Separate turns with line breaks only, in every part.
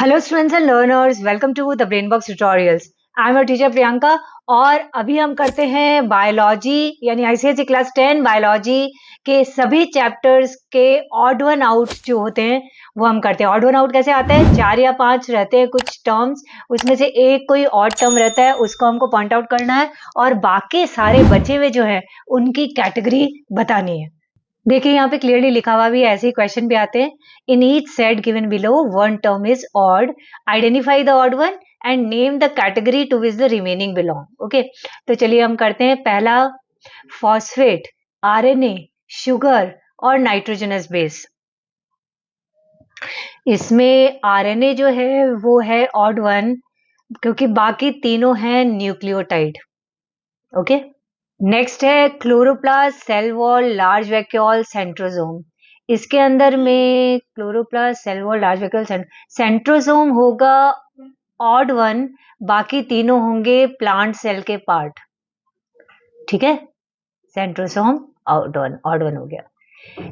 Hello students and learners, welcome to the brain box tutorials. I am your teacher Priyanka. और अभी हम करते हैं बायोलॉजी यानी आईसीएसई क्लास 10 बायोलॉजी के सभी चैप्टर्स के ऑड वन आउट्स जो होते हैं वो हम करते हैं। ऑड वन आउट कैसे आता है? 4 या 5 रहते हैं कुछ टर्म्स, उसमें से एक कोई ऑड टर्म रहता है, उसको हमको पॉइंट आउट करना है और बाकी सारे बचे हुए जो है उनकी कैटेगरी बतानी है। देखिए यहाँ पे क्लियरली लिखा हुआ भी है, ऐसे ही क्वेश्चन भी आते हैं। In each set given below one term is odd, identify the odd one and name the category to which the remaining belong. Okay, तो चलिए हम करते हैं। पहला, फॉस्फेट, आरएनए, शुगर और नाइट्रोजनस बेस। इसमें आरएनए जो है वो है ऑड वन, क्योंकि बाकी तीनों हैं न्यूक्लियोटाइड। ओके, नेक्स्ट है chloroplast, cell wall, large vacuole, centrosome. इसके अंदर में chloroplast, cell wall, large vacuole, centrosome होगा ऑड वन, बाकी तीनों होंगे प्लांट सेल के पार्ट। ठीक है, सेंट्रोसोम ऑड वन हो गया।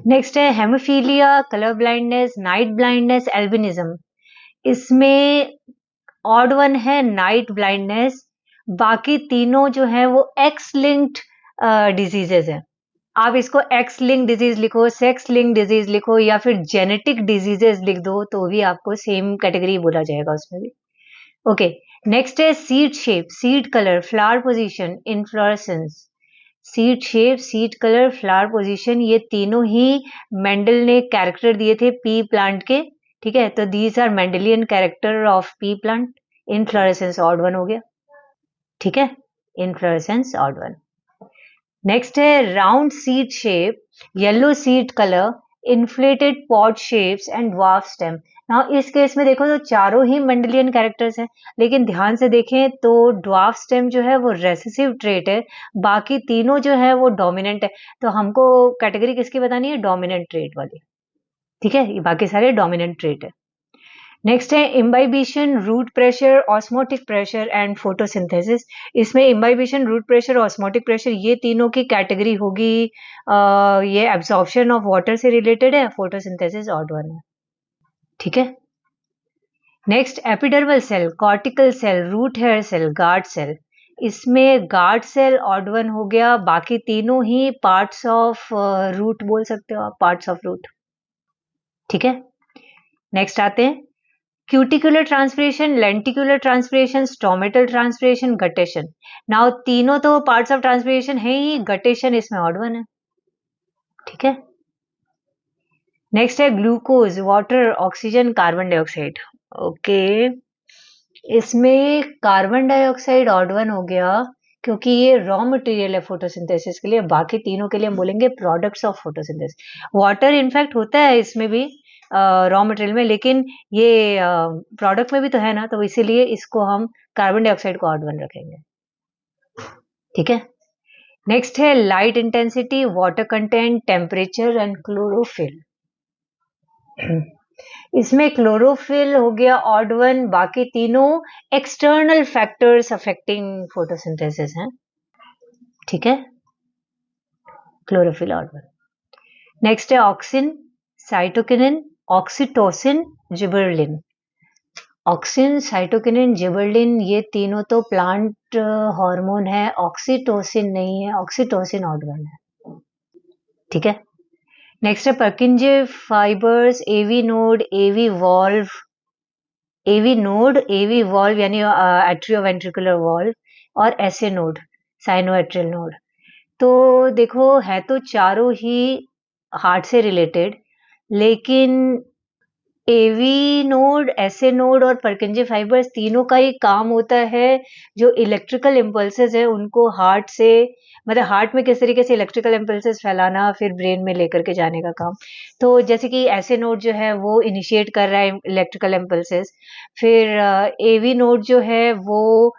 नेक्स्ट है haemophilia, colour blindness, night blindness, albinism. इसमें ऑड वन है नाइट ब्लाइंडनेस, बाकी तीनों जो है वो एक्स लिंक्ड डिजीजेज हैं। आप इसको एक्स लिंक डिजीज लिखो, सेक्स लिंक डिजीज लिखो या फिर जेनेटिक डिजीजेस लिख दो तो भी आपको सेम कैटेगरी बोला जाएगा उसमें भी। ओके, नेक्स्ट है seed shape, seed colour, flower position, inflorescence. Seed shape, seed colour, flower position, ये तीनों ही मेंडल ने कैरेक्टर दिए थे पी प्लांट के। ठीक है, तो these are Mendelian character of pea plant. Inflorescence odd one हो गया। ठीक है, इनफ्लोरेसेंस ऑड वन। नेक्स्ट है round seed shape, yellow seed colour, inflated pod shapes and dwarf stem. Now इस केस में देखो तो चारों ही मेंडेलियन कैरेक्टर्स हैं, लेकिन ध्यान से देखें तो ड्वार्फ स्टेम जो है वो रेसेसिव ट्रेट है, बाकी तीनों जो है वो डोमिनेंट है। तो हमको कैटेगरी किसकी बतानी है? डोमिनेंट ट्रेट वाली। ठीक है, ये बाकी सारे डोमिनेंट ट्रेट है। नेक्स्ट है imbibition, root pressure, osmotic pressure and photosynthesis. इसमें imbibition, root pressure, osmotic pressure ये तीनों की कैटेगरी होगी। ये एब्जॉर्प्शन ऑफ वाटर से रिलेटेड है, फोटोसिंथेसिस ऑड वन है। ठीक है, next epidermal cell, cortical cell, root hair cell, guard cell. इसमें गार्ड सेल ऑड वन हो गया, बाकी तीनों ही पार्ट्स ऑफ रूट बोल सकते हो आप, पार्ट्स ऑफ रूट। ठीक है, नेक्स्ट आते हैं cuticular transpiration, lenticular transpiration, stomatal transpiration, guttation. Now तीनों तो पार्ट्स ऑफ ट्रांसपिरेशन है ही, गटेशन इसमें ऑड वन है। ठीक है, नेक्स्ट है glucose, water, oxygen, carbon dioxide. Okay, इसमें कार्बन डाइऑक्साइड ऑड वन हो गया, क्योंकि ये रॉ मटेरियल है फोटोसिंथेसिस के लिए, बाकी तीनों के लिए हम बोलेंगे products of photosynthesis. Water in fact होता है इसमें भी रॉ मटेरियल में, लेकिन ये प्रोडक्ट में भी तो है ना, तो इसीलिए इसको हम कार्बन डाइऑक्साइड को ऑड वन रखेंगे। ठीक है, नेक्स्ट है light intensity, water content, temperature and chlorophyll. इसमें क्लोरोफिल हो गया ऑड वन, बाकी तीनों एक्सटर्नल फैक्टर्स अफेक्टिंग फोटोसिंथेसिस हैं। ठीक है, क्लोरोफिल ऑड वन। नेक्स्ट है auxin, cytokinin, oxytocin, gibberellin. Auxin, cytokinin, gibberellin ये तीनों तो प्लांट हार्मोन है, ऑक्सीटोसिन नहीं है, ऑक्सीटोसिन ऑड वन है। ठीक है, नेक्स्ट है पर्किंजे फाइबर्स, एवी नोड, एवी वॉल्व, एवी नोड, एवी वॉल्व यानी एट्रियोवेंट्रिकुलर वॉल्व और एसे नोड, साइनोएट्रियल नोड। तो देखो है तो चारों ही हार्ट से रिलेटेड, लेकिन एवी नोड, एसे नोड और पर्किंजे फाइबर्स तीनों का ही काम होता है जो इलेक्ट्रिकल इम्पल्सेस है उनको हार्ट से, मतलब हार्ट में किस तरीके से इलेक्ट्रिकल इम्पल्सेस फैलाना फिर ब्रेन में लेकर के जाने का काम। तो जैसे कि एसे नोड जो है वो इनिशिएट कर रहा है इलेक्ट्रिकल इम्पल्सेस, फिर एवी नोड जो है वो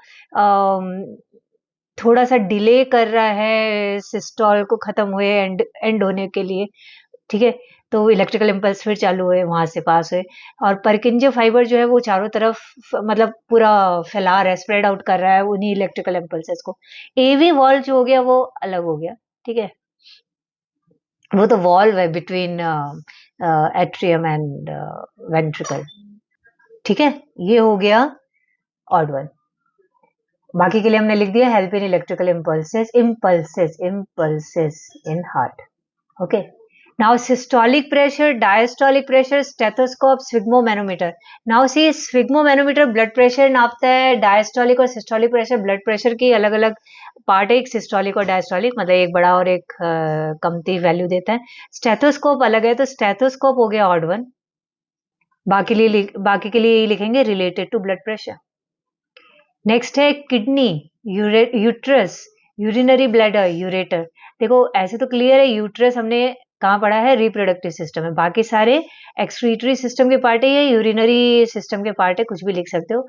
थोड़ा सा डिले कर रहा है सिस्टोल को खत्म हुए एंड होने के लिए। ठीक है, तो इलेक्ट्रिकल इम्पल्स फिर चालू हुए, वहां से पास हुए। और परकिंजे फाइबर जो है वो चारों तरफ मतलब पूरा फैला रहा है, स्प्रेड आउट कर रहा है उन्हीं इलेक्ट्रिकल इम्पल्सेस को। एवी वॉल्व जो हो गया वो अलग हो गया। ठीक है, वो तो वॉल्व है बिटवीन एट्रियम एंड वेंट्रिकल। ठीक है, ये हो गया ऑड वन। बाकी के लिए हमने लिख दिया help in electrical impulses in heart. Okay, now systolic pressure, diastolic pressure, stethoscope, sphygmomanometer. Now see sphygmomanometer blood pressure नापता है। डायस्टोलिक और सिस्टोलिक प्रेशर ब्लड प्रेशर की अलग अलग पार्ट है, एक सिस्टोलिक और डायस्टोलिक, मतलब एक बड़ा और एक कमती वैल्यू देता है। स्टेथोस्कोप अलग है, तो स्टेथोस्कोप हो गया ऑड वन। बाकी के लिए लिखेंगे related to blood pressure. Next है kidney, uterus, urinary bladder, ureter. देखो ऐसे तो क्लियर है, यूट्रस हमने कहाँ पढ़ा है, रिप्रोडक्टिव सिस्टम है। बाकी सारे एक्सक्रीटरी सिस्टम के पार्ट है या यूरिनरी सिस्टम के पार्ट है, कुछ भी लिख सकते हो।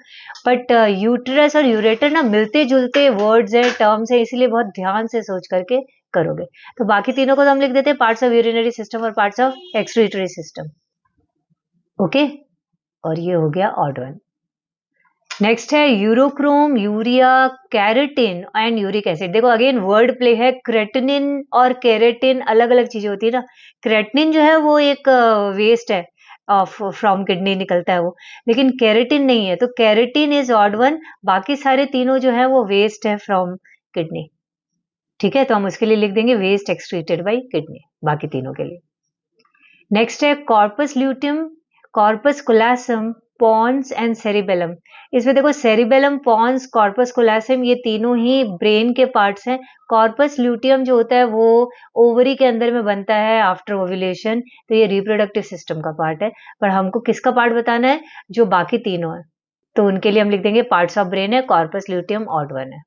बट यूट्रस और यूरेटर ना मिलते जुलते वर्ड्स है, टर्म्स है, इसीलिए बहुत ध्यान से सोच करके करोगे। तो बाकी तीनों को तो हम लिख देते हैं पार्ट्स ऑफ यूरिनरी सिस्टम और parts of excretory system. Okay, और ये हो गया ऑड वन। नेक्स्ट है urochrome, urea, keratin and uric acid. देखो अगेन वर्ड प्ले है, क्रेटिनिन और कैरेटिन अलग अलग चीजें होती है ना। क्रेटिनिन जो है वो एक वेस्ट है, फ्रॉम किडनी निकलता है वो, लेकिन कैरेटिन नहीं है, तो कैरेटिन इज ऑड वन। बाकी सारे तीनों जो है वो वेस्ट है फ्रॉम किडनी। ठीक है, तो हम उसके लिए लिख देंगे वेस्ट एक्सक्रीटेड बाई किडनी, बाकी तीनों के लिए। नेक्स्ट है corpus luteum, corpus callosum, pons and cerebellum. इसमें देखो सेरिबेलम, पॉन्स, कॉर्पस कोलासम ये तीनों ही ब्रेन के पार्ट्स हैं। कॉर्पस ल्यूटियम जो होता है वो ओवरी के अंदर में बनता है आफ्टर ओव्यूलेशन, तो ये रिप्रोडक्टिव सिस्टम का पार्ट है। पर हमको किसका पार्ट बताना है, जो बाकी तीनों है, तो उनके लिए हम लिख देंगे पार्ट्स ऑफ ब्रेन है, कॉर्पस ल्यूटियम ऑड वन है।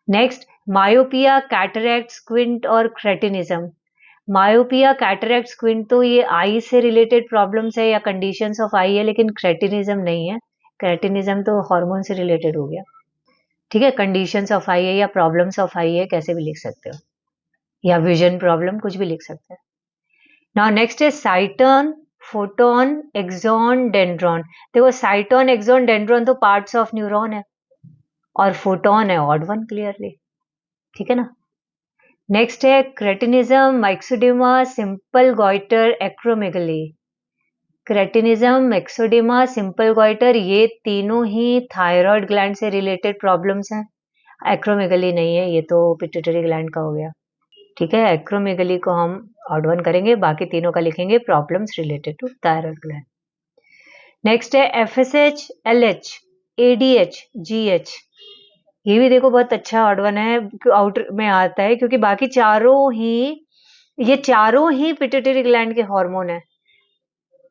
नेक्स्ट मायोपिया, कैटरैक्ट, स्क्विंट और क्रेटिनिज्म। मायोपिया, कैटरैक्ट, स्क्विंट तो ये आई से रिलेटेड प्रॉब्लम्स है या कंडीशंस ऑफ आई है, लेकिन क्रेटिनिज्म नहीं है। क्रेटिनिज्म तो हार्मोन से रिलेटेड हो गया। ठीक है, कंडीशंस ऑफ आई है या प्रॉब्लम्स ऑफ आई है, कैसे भी लिख सकते हो, या विजन प्रॉब्लम, कुछ भी लिख सकते हैं। नाउ नेक्स्ट है साइटर्न, फोटोन, एक्सॉन, डेंड्रॉन। देखो साइटोन, एक्सॉन, डेंड्रॉन तो पार्ट्स ऑफ न्यूरॉन है, और फोटोन है ऑड वन क्लियरली। ठीक है ना। नेक्स्ट है cretinism, myxoedema, simple goitre, acromegaly. Cretinism, myxoedema, simple goitre ये तीनों ही थायराइड ग्लैंड से रिलेटेड प्रॉब्लम्स हैं। एक्रोमेगली नहीं है, ये तो पिट्यूटरी ग्लैंड का हो गया। ठीक है, एक्रोमेगली को हम ऑड वन करेंगे, बाकी तीनों का लिखेंगे problems related to thyroid gland. Next है एफएसएच, एलएच, एडीएच, जीएच। ये भी देखो बहुत अच्छा ऑड वन है, आउट में आता है, क्योंकि बाकी ये चारों ही पिट्यूटरी ग्लैंड के हार्मोन है।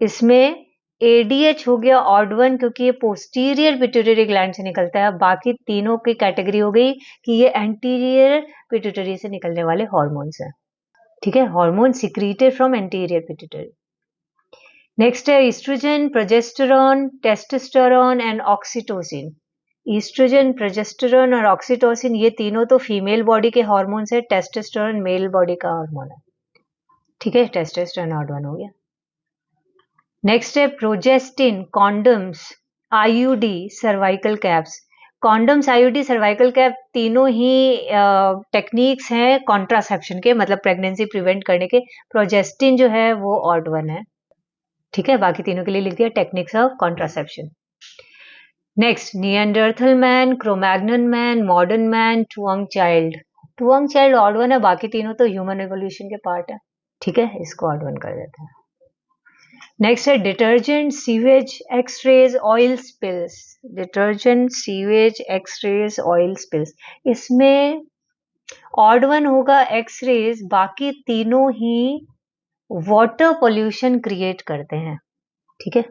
इसमें एडीएच हो गया ऑड वन, क्योंकि ये पोस्टीरियर पिट्यूटरी ग्लैंड से निकलता है। बाकी तीनों की कैटेगरी हो गई कि ये एंटीरियर पिट्यूटरी से निकलने वाले हार्मोन्स हैं। ठीक है, hormone secreted from anterior pituitary. Next है oestrogen, progesterone, testosterone and oxytocin. Oestrogen, progesterone और ऑक्सीटोसिन ये तीनों तो फीमेल बॉडी के हार्मोन्स है, टेस्टोस्टेरोन मेल बॉडी का हार्मोन है। ठीक है, टेस्टोस्टेरोन ऑड वन हो गया। नेक्स्ट है progestin, condoms, IUD, cervical caps. Condoms, IUD, cervical cap तीनों ही टेक्निक्स हैं कॉन्ट्रासेप्शन के, मतलब प्रेगनेंसी प्रिवेंट करने के। प्रोजेस्टिन जो है वो ऑड वन है। ठीक है, बाकी तीनों के लिए लिख दिया techniques of contraception. Next Neanderthal man, Cro-Magnon man, modern man, Taung child. Taung child odd one है, बाकी तीनों तो ह्यूमन एवोल्यूशन के पार्ट है। ठीक है, इसको ऑड वन कर देते हैं। नेक्स्ट है detergent, sewage, x rays, oil spills. Detergent, sewage, x rays, oil spills, इसमें ऑड वन होगा एक्सरेज, बाकी तीनों ही वाटर पोल्यूशन क्रिएट करते हैं। ठीक है।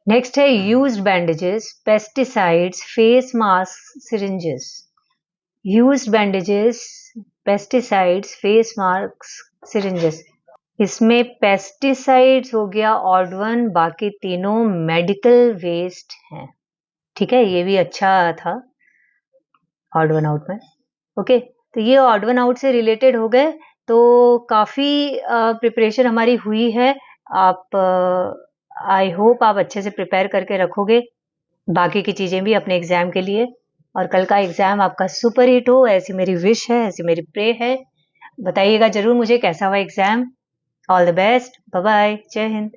नेक्स्ट है used bandages, pesticides, face mask, syringes. Used bandages, pesticides, face mask, syringes, इसमें पेस्टिसाइड्स हो गया ऑड वन, बाकी तीनों मेडिकल वेस्ट हैं। ठीक है, ये भी अच्छा था ऑड वन आउट में। ओके, तो ये ऑड वन आउट से रिलेटेड हो गए, तो काफी प्रिपरेशन हमारी हुई है। आप आई होप आप अच्छे से प्रिपेयर करके रखोगे बाकी की चीजें भी अपने एग्जाम के लिए, और कल का एग्जाम आपका सुपर हिट हो, ऐसी मेरी विश है, ऐसी मेरी प्रे है। बताइएगा जरूर मुझे कैसा हुआ exam. All the best, bye bye, जय हिंद।